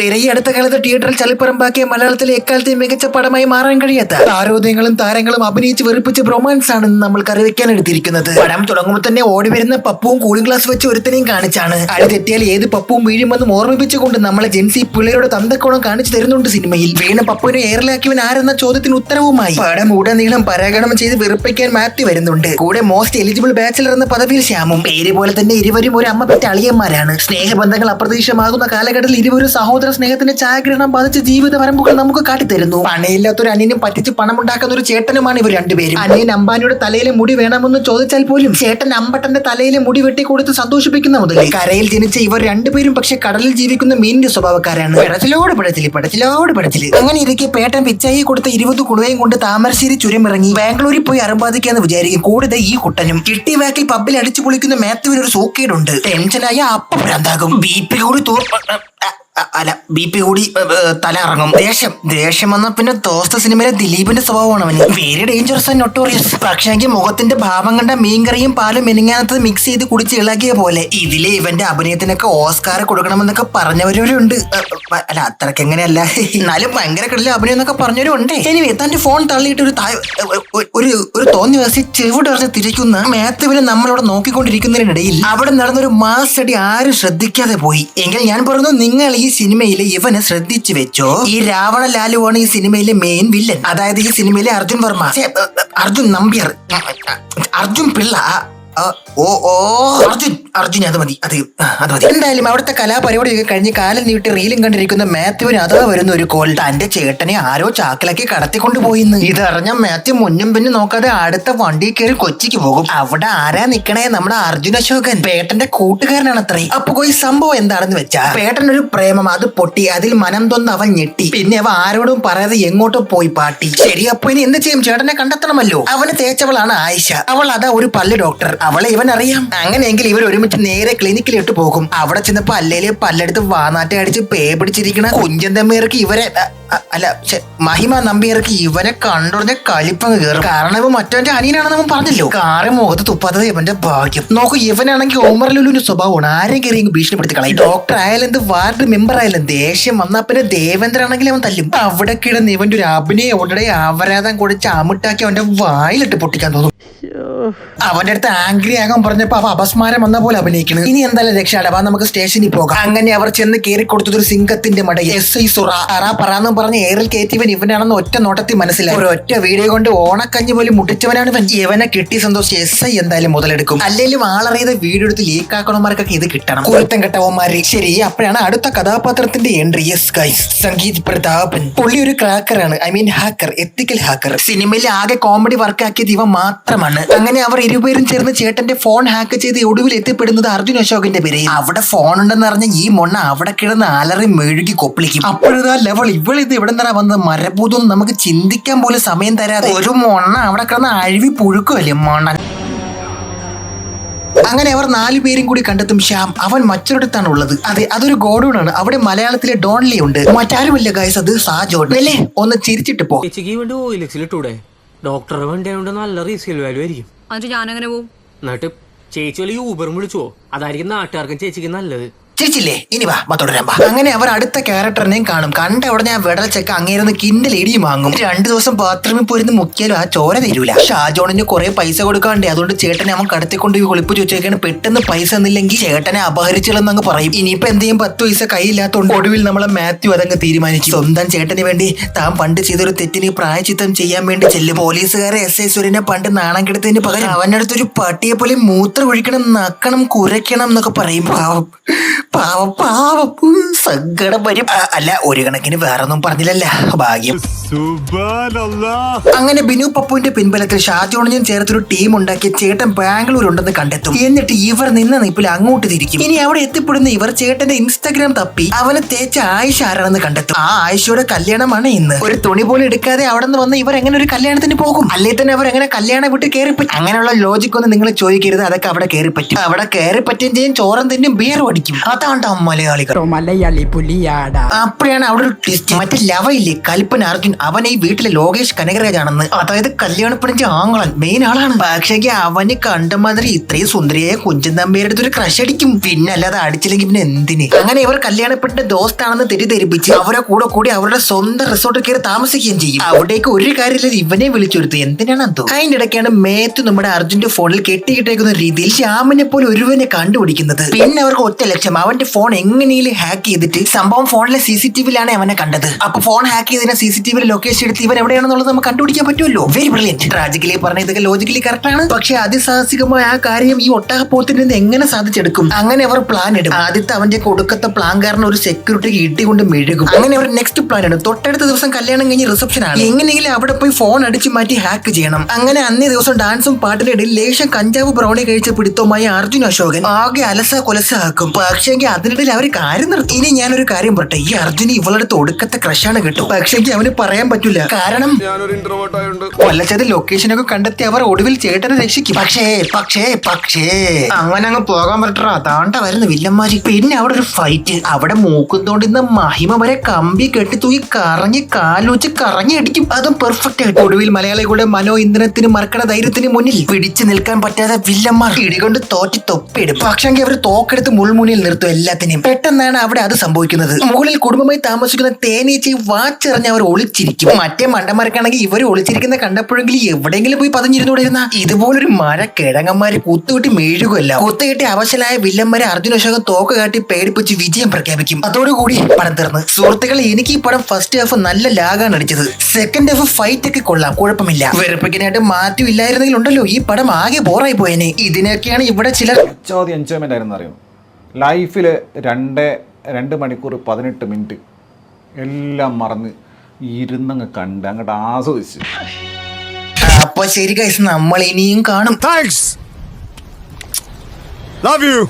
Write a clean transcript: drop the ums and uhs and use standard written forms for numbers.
നേരെ ഈ അടുത്ത കാലത്ത് തിയേറ്ററിൽ ചലിപ്പറമ്പാക്കിയ മലയാളത്തിലെ എക്കാലത്തെയും മികച്ച പടമായി മാറാൻ കഴിയാത്ത താരോദയങ്ങളും താരങ്ങളും അഭിനയിച്ച് വെറുപ്പിച്ച ബ്രൊമാൻസ് ആണ് നമ്മൾ കറിവെക്കാൻ എടുത്തിരിക്കുന്നത്. പടം തുടങ്ങുമ്പോൾ തന്നെ ഓടി വരുന്ന പപ്പുവും കൂളിംഗ് ഗ്ലാസ് വെച്ച് ഒരുത്തനെയും കാണിച്ചാണ്. അടി തെറ്റിയാൽ ഏത് പപ്പുവും വീഴുമെന്നും ഓർമ്മിപ്പിച്ചുകൊണ്ട് നമ്മളെ ജെൻസി പിള്ളേരുടെ തന്തക്കോണം കാണിച്ചു തരുന്നുണ്ട് സിനിമയിൽ. വീണ പപ്പുവിനെ എയറിലാക്കിയവൻ ആരെന്ന ചോദ്യത്തിന് ഉത്തരവുമായി പടം ഉടനീളം പരാഗണം ചെയ്ത് വെറുപ്പിക്കാൻ മാറ്റി വരുന്നുണ്ട്. കൂടെ മോസ്റ്റ് എലിജിബിൾ ബാച്ചിലർ എന്ന പദവിയിൽ ശ്യാമും. പേര് പോലെ തന്നെ ഇരുവരും ഒരു അമ്മ പെറ്റ അളിയന്മാരാണ്. സ്നേഹബന്ധങ്ങൾ അപ്രതീക്ഷിതമാകുന്ന കാലഘട്ടത്തിൽ ഇരുവരും സഹോദര സ്നേഹത്തിന്റെ ഛായാഗ്രഹണം ബാധിച്ച ജീവിത വരമ്പുകൾ നമുക്ക് കാട്ടിത്തരുന്നു. പണയില്ലാത്തൊരു അനിയനും പറ്റിച്ച് പണമുണ്ടാക്കുന്ന ഒരു ചേട്ടനുമാണ് ഇവർ രണ്ടുപേരും. അനിയൻ അംബാനിയുടെ തലയിലെ മുടി വേണമെന്ന് ചോദിച്ചാൽ പോലും ചേട്ടൻ അമ്പട്ടന്റെ തലയിലെ മുടി വെട്ടിക്കൊടുത്ത് സന്തോഷിപ്പിക്കുന്ന മുതൽ കരയിൽ ജനിച്ച ഇവർ രണ്ടുപേരും പക്ഷെ കടലിൽ ജീവിക്കുന്ന മീനിന്റെ സ്വഭാവക്കാരാണ്. പിടച്ചിലോട് പിടച്ചില്. അങ്ങനെ ഇരിക്കെ പേട്ടൻ പിച്ചായി കൊടുത്ത 20 കുടുവയും കൊണ്ട് താമരശ്ശേരി ചുരമിറങ്ങി ബാംഗ്ലൂരിൽ പോയി അറുമ്പാദിക്കാന്ന് വിചാരിക്കും. കൂടെ ഈ കുട്ടനും കിട്ടി വാക്കിൽ പബ്ബിൽ അടിച്ചു പൊളിക്കുന്ന മാത്യുവിന് ഒരു സൂക്കേടുണ്ട്. ടെൻഷനായ അപ്പം ഭ്രാന്താകും. ബി പി കൂടി തല ഇറങ്ങും. ദേഷ്യം വന്ന പിന്നെ ദോസ്ത സിനിമയിലെ ദിലീപിന്റെ സ്വഭാവമാണ് അവന്. Very dangerous and notorious. പക്ഷേ മുഖത്തിന്റെ ഭാവം കണ്ട മീൻകറിയും പാലും മെനിങ്ങാനത്ത് മിക്സ് ചെയ്ത് കുടിച്ച് ഇളകിയ പോലെ. ഇതിലെ ഇവന്റെ അഭിനയത്തിനൊക്കെ ഓസ്കാർ കൊടുക്കണമെന്നൊക്കെ പറഞ്ഞവരുണ്ട്. അല്ല അത്രക്ക് എങ്ങനെയല്ല, എന്നാലും ഭയങ്കര കടലിൽ അഭിനയം എന്നൊക്കെ പറഞ്ഞവരുണ്ട്. എനിവേ തന്റെ ഫോൺ തള്ളിയിട്ട് ഒരു തോന്നി വസി ചെവിടറിഞ്ഞ് തിരിക്കുന്ന മാത്യുവിനെ നമ്മളവിടെ നോക്കിക്കൊണ്ടിരിക്കുന്നതിനിടയിൽ അവിടെ നടന്നൊരു മാസ് അടി ആരും ശ്രദ്ധിക്കാതെ പോയി. എങ്കിൽ ഞാൻ പറഞ്ഞു, നിങ്ങൾ ഈ സിനിമയിലെ ഇവനെ ശ്രദ്ധിച്ചു വെച്ചോ. ഈ രാവണ ലാലുവാണ് ഈ സിനിമയിലെ മെയിൻ വില്ലൻ. അതായത് ഈ സിനിമയിലെ അർജുൻ വർമ്മ, അർജുൻ നമ്പ്യാർ, അർജുൻ പിള്ള, അർജുൻ അത് മതി. എന്തായാലും അവിടുത്തെ കലാപരിപാടിയൊക്കെ കഴിഞ്ഞ് കാലം നീട്ടി റീലും കണ്ടിരിക്കുന്ന മാത്യുവിന് അഥവാ വരുന്ന ഒരു കോൾ. തന്റെ ചേട്ടനെ ആരോ ചാക്കിലാക്കി കടത്തിക്കൊണ്ടുപോയിന്ന്. ഇതറിഞ്ഞ മാത്യു മുന്നും പിന്നും നോക്കാതെ അടുത്ത വണ്ടി കയറി കൊച്ചിക്ക് പോകും. അവിടെ ആരാ നിക്കണേ? നമ്മുടെ അർജുൻ അശോകൻ, പേട്ടന്റെ കൂട്ടുകാരനാണ് അത്രേ. അപ്പൊ ഈ സംഭവം എന്താണെന്ന് വെച്ചാ പേട്ടനൊരു പ്രേമം, അത് പൊട്ടി. അതിൽ മനം തൊന്ന് അവൻ ഞെട്ടി. പിന്നെ അവ ആരോടും പറയാതെ എങ്ങോട്ടോ പോയി പാട്ടി. ശരി, അപ്പൊ ഇനി എന്ത് ചെയ്യും? ചേട്ടനെ കണ്ടെത്തണമല്ലോ. അവന് തേച്ചവളാണ് ആയിഷ. അവൾ അതാ ഒരു പല്ല് ഡോക്ടർ. അവളെ ഇവൻ അറിയാം. അങ്ങനെയെങ്കിൽ ഇവർ ഒരുമിച്ച് നേരെ ക്ലിനിക്കിലിട്ട് പോകും. അവിടെ ചെന്നപ്പോ അല്ലേല് പല്ലെടുത്ത് വാനാറ്റ അടിച്ച് പേ പിടിച്ചിരിക്കണ കുഞ്ചൻ തമ്മിയർക്ക് ഇവരെ മഹിമ നമ്പിയർക്ക് ഇവനെ കണ്ടുടഞ്ഞ കലിപ്പങ്ങ് കയറും. കാരണം ഇവ മറ്റവന്റെ അനിയനാണെന്ന് അവൻ പറഞ്ഞല്ലോ. കാറ് മുഖത്ത് തുപ്പാത്തത് ഇവന്റെ ഭാഗ്യം. നോക്കൂ, ഇവനാണെങ്കിൽ ഓമർ ലുലുവിന്റെ സ്വഭാവമാണ്. ആരും കയറി ഭീഷണിപ്പെടുത്തി കളയും. ഡോക്ടർ ആയാലും വാർഡ് മെമ്പർ ആയാലും ദേഷ്യം വന്നാ പിന്നെ ദേവേന്ദ്ര ആണെങ്കിൽ അവൻ തല്ലും. അവിടെ കിടന്ന് ഇവന്റെ ഒരു അഭിനയം ഉടനെ അപരാധം കൊടുത്ത് അമിട്ടാക്കി അവന്റെ വായിലിട്ട് പൊട്ടിക്കാൻ തോന്നും. അവന്റെ അടുത്ത് ആംഗ്രി ആകാൻ പറഞ്ഞപ്പോ അവ അപസ്മാരം വന്ന പോലെ അഭിനയിക്കണം. ഇനി എന്തായാലും രക്ഷാടവാ, നമുക്ക് സ്റ്റേഷനിൽ പോകാം. അങ്ങനെ അവർ ചെന്ന് കയറി കൊടുത്തതൊരു സിംഗത്തിന്റെ മട. SI സുറ പറാന്ന് പറഞ്ഞ് എയറിൽ കയറ്റിവൻ ഇവനാണെന്ന് ഒറ്റ നോട്ടത്തിൽ മനസ്സിലായി. ഒരു ഒറ്റ വീഡിയോ കൊണ്ട് ഓണക്കഞ്ഞി പോലും മുട്ടിച്ചവനാണ് ഇവൻ. ഇവനെ കിട്ടി സന്തോഷം SI എന്തായാലും മുതലെടുക്കും. അല്ലെങ്കിലും ആളറിയാതെ വീഡിയോ എടുത്ത് ലീക്കാക്കണമാർക്കൊക്കെ ഇത് കിട്ടണം. കുരുത്തം കെട്ടവന്മാര്. ശരി, അപ്പോഴാണ് അടുത്ത കഥാപാത്രത്തിന്റെ എൻട്രി. സംഗീത് പ്രതാപൻ. പുള്ളി ഒരു ക്രാക്കറാണ്, I mean hacker, ethical hacker. സിനിമയിൽ ആകെ കോമഡി വർക്ക് ആക്കിയത് ഇവ മാത്രമാണ്. അങ്ങനെ അവർ ഇരുവരും ചേർന്ന് ചേട്ടന്റെ ഫോൺ ഹാക്ക് ചെയ്ത് ഒടുവിൽ എത്തിപ്പെടുന്നത് അർജുൻ അശോകന്റെ പേര്. അവിടെ ഫോൺ ഉണ്ടെന്ന് അറിഞ്ഞ ഈ മൊണ്ണ അവിടെ കിടന്ന് അലറി മെഴുകി കൊപ്പിളിക്കും. അപ്പോഴാ ലെവൽ ഇവളിത് ഇവിടെ നിന്നാ വന്നത് മരഭൂതം നമുക്ക് ചിന്തിക്കാൻ പോലും സമയം തരാതെ ഒരു മൊണ്ണ അവിടെ കിടന്ന് അഴിവി പുഴുക്കുമല്ലേ മൊണ്ണ. അങ്ങനെ അവർ 4 പേരും കൂടി കണ്ടെത്തും. ശ്യാം അവൻ മറ്റൊരിടത്താണ് ഉള്ളത്. അതെ, അതൊരു ഗോഡൌൺ ആണ്. അവിടെ മലയാളത്തിലെ ഡോൺലി ഉണ്ട്. മറ്റാരുമില്ല ഗൈസ്, അത് സാജോൺ അല്ലേ. ഒന്ന് ചിരിച്ചിട്ട് പോ. ഡോക്ടറെ വേണ്ടിയുണ്ട്, നല്ല റീസെയിൽ വാല്യൂ ആയിരിക്കും. എന്നിട്ട് ഞാനങ്ങനെ പോവും. എന്നിട്ട് ചേച്ചി വലിയ ഊബർ വിളിച്ചോ? അതായിരിക്കും നാട്ടുകാർക്കും ചേച്ചിക്ക് നല്ലത്. ചിരിച്ചില്ലേ? ഇനി വാ തുടരാം. അങ്ങനെ അവർ അടുത്ത ക്യാരക്ടറിനെയും കാണും. കണ്ട അവിടെ ഞാൻ വെടൽ ചെക്ക അങ്ങേരുന്ന് കിൻഡൽ ഇടിയും വാങ്ങും. 2 ദിവസം ബാത്റൂമിൽ പോയിരുന്ന് മുക്കിയാലും ആ ചോര തരൂല. ഷാജോണിന് കുറെ പൈസ കൊടുക്കാണ്ടേ, അതുകൊണ്ട് ചേട്ടനെ അവൻ കടത്തിക്കൊണ്ട് ഒളിപ്പിച്ച് വെച്ചേക്കാണ്. പെട്ടെന്ന് പൈസ എന്നില്ലെങ്കിൽ ചേട്ടനെ അപഹരിച്ചില്ലെന്നങ്ങ് പറയും. ഇനിയിപ്പോ എന്ത് ചെയ്യും? 10 പൈസ കയ്യില്ലാത്തോണ്ട് ഒടുവിൽ നമ്മളെ മാത്യു അതങ്ങ് തീരുമാനിക്കും. സ്വന്തം ചേട്ടന് വേണ്ടി താൻ പണ്ട് ചെയ്തൊരു തെറ്റിന് പ്രായച്ചിത്തം ചെയ്യാൻ വേണ്ടി ചെല്ലും. പോലീസുകാരെ SI സുരനെ പണ്ട് നാണം കെടുത്തതിന് പകരം അവന്റെ അടുത്തൊരു പട്ടിയെ പോലെ മൂത്രം ഒഴിക്കണം, നക്കണം, കുരയ്ക്കണം എന്നൊക്കെ പറയും. സങ്കടം വരും. അല്ല, ഒരു കണക്കിന് വേറൊന്നും പറഞ്ഞില്ലല്ല, ഭാഗ്യം. അങ്ങനെ ബിനു പപ്പുവിന്റെ പിൻബലത്തിൽ ഷാജോണിനും ചേർത്തൊരു ടീം ഉണ്ടാക്കിയ ചേട്ടൻ ബാംഗ്ലൂർ ഉണ്ടെന്ന് കണ്ടെത്തും. എന്നിട്ട് ഇവർ നിന്ന നിപ്പിൽ അങ്ങോട്ട് തിരിക്കും. ഇനി അവിടെ എത്തിപ്പെടുന്ന ഇവർ ചേട്ടന്റെ ഇൻസ്റ്റാഗ്രാം തപ്പി അവനെ തേച്ച ആയിഷ ആരാണെന്ന് കണ്ടെത്തും. ആ ആയിഷയുടെ കല്യാണമാണ് ഇന്ന്. ഒരു തുണി പോലും എടുക്കാതെ അവിടെ നിന്ന് വന്ന് ഇവർ എങ്ങനെ ഒരു കല്യാണത്തിന് പോകും? അല്ലേ തന്നെ അവർ എങ്ങനെ കല്യാണം വിട്ട് കയറിപ്പറ്റും? അങ്ങനെയുള്ള ലോജിക് ഒന്നും നിങ്ങൾ ചോദിക്കരുത്. അതൊക്കെ അവിടെ കയറിപ്പറ്റും. അവിടെ കയറിപ്പറ്റുകയും ചെയ്യും, ചോറും തിന്നും, ബിയർ അടിക്കും. അതാണ്ടാ മലയാളികൾ. മലയാളി പുലിയാട. അപ്പോഴാണ് അവിടെ ഒരു ട്വിസ്റ്റ്. മറ്റേ ലവയില്ലേ കൽപ്പന അർജുൻ, അവൻ ഈ വീട്ടിലെ ലോകേഷ് കനകരാജ് ആണെന്ന്. അതായത് കല്യാണപ്പെടിച്ച ആങ്ങളൻ മെയിൻ ആളാണ്. പക്ഷേ അവന് കണ്ട മാതിരി ഇത്രയും സുന്ദരിയായ കുഞ്ചൻ തമ്പിയുടെ അടുത്ത് ഒരു ക്രഷ് അടിക്കും. പിന്നെ അല്ലാതെ അടിച്ചില്ലെങ്കിൽ പിന്നെ എന്തിന്? അങ്ങനെ ഇവർ കല്യാണപ്പെട്ട ദോസ്താണെന്ന് തെറ്റിദ്ധരിപ്പിച്ച് അവരെ കൂടെ കൂടി അവരുടെ സ്വന്തം റിസോർട്ടിൽ കയറി താമസിക്കുകയും ചെയ്യും. അവിടേക്ക് ഒരു കാര്യമില്ല, ഇവനെ വിളിച്ചെടുത്ത് എന്തിനാണ് എന്തോ. അതിന്റെ ഇടയ്ക്കാണ് മേത്ത് നമ്മുടെ അർജുന്റെ ഫോണിൽ കെട്ടിക്കിട്ടേക്കുന്ന രീതിയിൽ ശ്യാമിനെ പോലെ ഒരുവനെ കണ്ടുപിടിക്കുന്നത്. പിന്നെ അവർക്ക് ഒറ്റ ലക്ഷ്യം, അവന്റെ ഫോൺ എങ്ങനെയും ഹാക്ക് ചെയ്തിട്ട് സംഭവം ഫോണിലെ CCTVയിലാണ് അവനെ കണ്ടത്. അപ്പൊ ഫോൺ ഹാക്ക് ചെയ്തതിനെ CCTVയിലെ ലൊക്കേഷൻ എടുത്ത് ഇവൻ എവിടെയാണെന്നുള്ളത് നമുക്ക് കണ്ടുപിടിക്കാൻ പറ്റുമല്ലോ. Very brilliant. ട്രാജിക്കലി പറഞ്ഞ ഇതൊക്കെ ലോജിക്കലി കറക്റ്റ് ആണ്. പക്ഷെ അതിസാഹസികമായ ആ കാര്യം ഈ ഒട്ടകപ്പോത്തിൽ നിന്ന് എങ്ങനെ സാധിച്ചെടുക്കും? അങ്ങനെ അവർ പ്ലാൻ ഇടും. ആദ്യത്തെ അവന്റെ കൊടുക്കത്തെ പ്ലാൻ കാരണം ഒരു സെക്യൂരിറ്റിക്ക് ഇട്ടിക്കൊണ്ട് മെഴുകും. അങ്ങനെ അവർ നെക്സ്റ്റ് പ്ലാൻ ആണ്. തൊട്ടടുത്ത ദിവസം കല്യാണം കഴിഞ്ഞ് റിസപ്ഷൻ ആണ്. എങ്ങനെയെങ്കിലും അവിടെ പോയി ഫോൺ അടിച്ചു മാറ്റി ഹാക്ക് ചെയ്യണം. അങ്ങനെ അന്നേ ദിവസം ഡാൻസും പാട്ടിന്റെ ഇടയിൽ ലേശം കഞ്ചാവ് ബ്രൗണി കഴിച്ച പിടുത്തവുമായി അർജുൻ അശോകൻ ആകെ അലസ കൊലസ ആക്കും. പക്ഷേ അതിനിടയിൽ അവർ കാര്യം നിർത്തി. ഇനി ഞാനൊരു കാര്യം പറട്ടെ, ഈ അർജുന് ഇവളുടെ ഒടുക്കത്തെ ക്രഷാണ് കിട്ടും. പക്ഷേ അവന് പറയാൻ പറ്റില്ല, കാരണം കൊല്ലച്ചത് ലൊക്കേഷനൊക്കെ കണ്ടെത്തി അവർ ഒടുവിൽ ചേട്ടനെ രക്ഷിക്കും. പക്ഷേ അങ്ങനെ അങ്ങ് പോകാൻ പറ്റാ. താണ്ട വരുന്ന വില്ലന്മാര്. പിന്നെ അവിടെ ഒരു ഫൈറ്റ്. അവിടെ മൂക്കുന്തോണ്ടിന്ന് മഹിമ വരെ കമ്പി കെട്ടി തൂക്കി കറങ്ങി കാലുവച്ച് കറങ്ങി അടിക്കും. അതും പെർഫെക്റ്റ് ആയിട്ട്. ഒടുവിൽ മലയാളികളുടെ മനോ ഇന്ധനത്തിന് മറക്കണ ധൈര്യത്തിന് മുന്നിൽ പിടിച്ചു നിൽക്കാൻ പറ്റാതെ വില്ലന്മാർ ഇടികൊണ്ട് തോറ്റി തൊപ്പിടും. പക്ഷേ അവർ തോക്കെടുത്ത് മുൾമുനിയിൽ നിർത്തും എല്ലാത്തിനെയും. പെട്ടെന്നാണ് അവിടെ അത് സംഭവിക്കുന്നത്. മുകളിൽ കുടുംബമായി താമസിക്കുന്ന തേനീച്ചയെ വാച്ചെറിഞ്ഞ് അവർ ഒളിച്ചിരിക്കും. മറ്റേ മണ്ടന്മാർക്കാണെങ്കിൽ ഇവർ ഒളിച്ചിരിക്കുന്ന കണ്ടപ്പോഴെങ്കിലും എവിടെയെങ്കിലും പോയി പതിഞ്ഞിരുന്നോടിരുന്ന ഇതുപോലൊരു മഴ കിഴങ്ങന്മാര് കുത്തുകിട്ടി മെഴുകുമല്ല. കുത്തുകിട്ടി അവശലായ വില്ലന്മാരെ അർജുൻ അശോകൻ തോക്ക് കാട്ടി പേടിപ്പിച്ച് വിജയം പ്രഖ്യാപിക്കും. അതോടുകൂടി പടം തീർന്ന്. സുഹൃത്തുക്കളെ, എനിക്ക് ഈ പടം ഫസ്റ്റ് ഹാഫ് നല്ല ലാഗാണ് അടിച്ചത്. സെക്കൻഡ് ഹാഫ് ഫൈറ്റ് ഒക്കെ കൊള്ളാം, കുഴപ്പമില്ല. വെറുപ്പിക്കാനായിട്ട് മാറ്റം ഇല്ലായിരുന്നെങ്കിൽ ഉണ്ടല്ലോ ഈ പടം ആകെ ബോറായി പോയേനെ. ഇതിനൊക്കെയാണ് ഇവിടെ ചിലർ എൻജോയ്മെന്റ് ആയിരുന്നു അറിയാം. ലൈഫിൽ 2 മണിക്കൂർ 18 മിനിറ്റ് എല്ലാം മറന്ന് ഇരുന്നങ്ങ് കണ്ട് അങ്ങോട്ട് ആസ്വദിച്ച്. അപ്പൊ ശരി ഗൈസ്, നമ്മൾ ഇനിയും കാണും. Thanks. Love you.